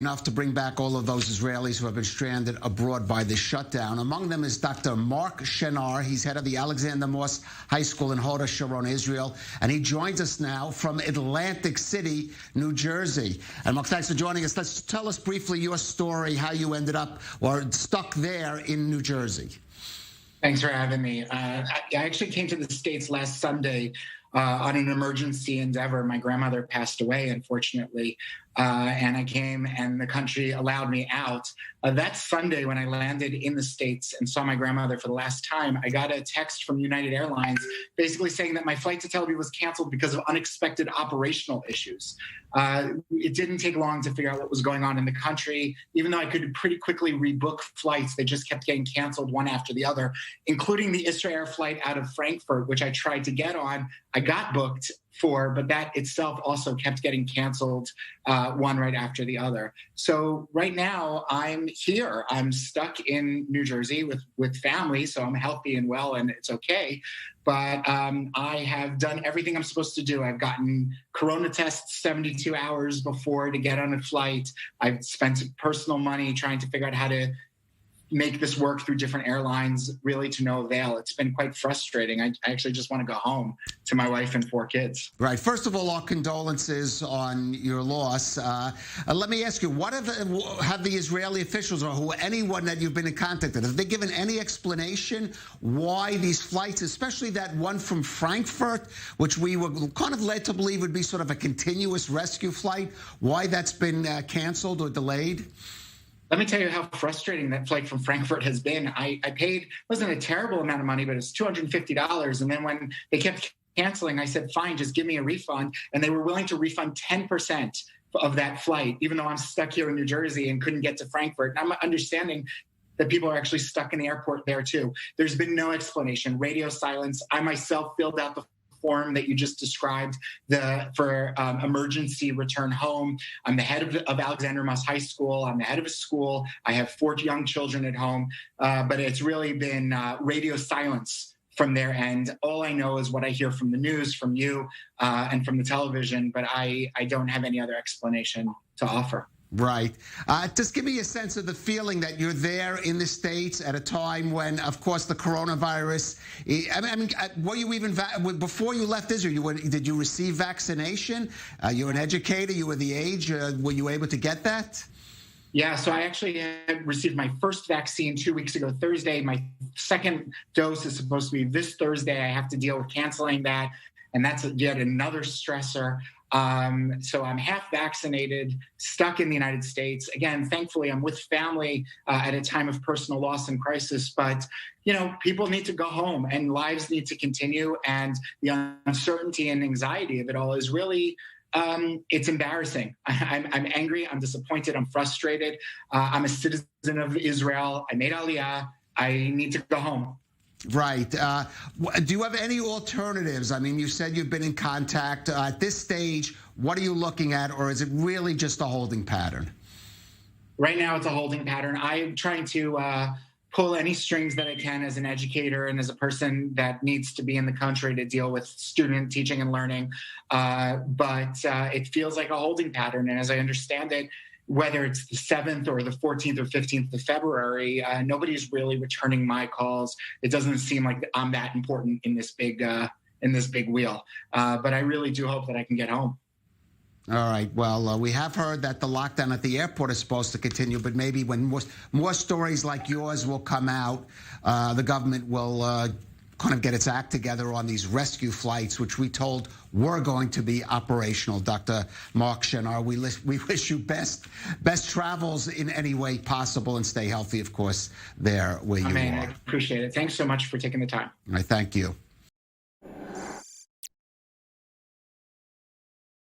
enough to bring back all of those Israelis who have been stranded abroad by this shutdown. Among them is Dr. Mark Shenar. He's head of the Alexander Moss High School in Hoda Sharon, Israel. And he joins us now from Atlantic City, New Jersey. And Mark, thanks for joining us. Let's tell us briefly your story, how you ended up or stuck there in New Jersey. Thanks for having me. I actually came to the States last Sunday on an emergency endeavor. My grandmother passed away, unfortunately, and I came and the country allowed me out. That Sunday, when I landed in the States and saw my grandmother for the last time, I got a text from United Airlines basically saying that my flight to Tel Aviv was canceled because of unexpected operational issues. It didn't take long to figure out what was going on in the country. Even though I could pretty quickly rebook flights, they just kept getting canceled one after the other, including the Israel flight out of Frankfurt, which I tried to get on. I got booked for, but that itself also kept getting canceled one right after the other. So right now I'm here. I'm stuck in New Jersey with family, so I'm healthy and well and it's okay. But I have done everything I'm supposed to do. I've gotten corona tests 72 hours before to get on a flight. I've spent personal money trying to figure out how to make this work through different airlines, really to no avail. It's been quite frustrating. I actually just want to go home to my wife and 4 kids. Right. First of all, our condolences on your loss. Let me ask you, what have the Israeli officials or anyone that you've been in contact with, have they given any explanation why these flights, especially that one from Frankfurt, which we were kind of led to believe would be sort of a continuous rescue flight, why that's been canceled or delayed? Let me tell you how frustrating that flight from Frankfurt has been. I paid, it wasn't a terrible amount of money, but it was $250. And then when they kept canceling, I said, fine, just give me a refund. And they were willing to refund 10% of that flight, even though I'm stuck here in New Jersey and couldn't get to Frankfurt. And I'm understanding that people are actually stuck in the airport there too. There's been no explanation, radio silence. I myself filled out the form that you just described for emergency return home. I'm the head of Alexander Moss High School. I'm the head of a school. I have 4 young children at home, but it's really been radio silence from their end. All I know is what I hear from the news, from you, and from the television, but I don't have any other explanation to offer. Right. Just give me a sense of the feeling that you're there in the States at a time when, of course, the coronavirus. I mean, were you even before you left Israel? Did you receive vaccination? You're an educator. You were the age. Were you able to get that? Yeah, so I actually had received my first vaccine 2 weeks ago, Thursday. My second dose is supposed to be this Thursday. I have to deal with canceling that, and that's yet another stressor. So I'm half vaccinated, stuck in the United States. Again, thankfully, I'm with family at a time of personal loss and crisis. But, you know, people need to go home and lives need to continue. And the uncertainty and anxiety of it all is really, it's embarrassing. I'm angry. I'm disappointed. I'm frustrated. I'm a citizen of Israel. I made Aliyah. I need to go home. Right. Do you have any alternatives? I mean, you said you've been in contact. At this stage, what are you looking at, or is it really just a holding pattern? Right now, it's a holding pattern. I'm trying to pull any strings that I can as an educator and as a person that needs to be in the country to deal with student teaching and learning. But it feels like a holding pattern. And as I understand it, whether it's the 7th or the 14th or 15th of February, nobody's really returning my calls. It doesn't seem like I'm that important in this big wheel. But I really do hope that I can get home. All right. Well, we have heard that the lockdown at the airport is supposed to continue, but maybe when more stories like yours will come out, the government will kind of get its act together on these rescue flights, which we told were going to be operational. Dr. Mark Shenar, we wish you best travels in any way possible and stay healthy, of course, there where you are. I appreciate it. Thanks so much for taking the time. All right, thank you.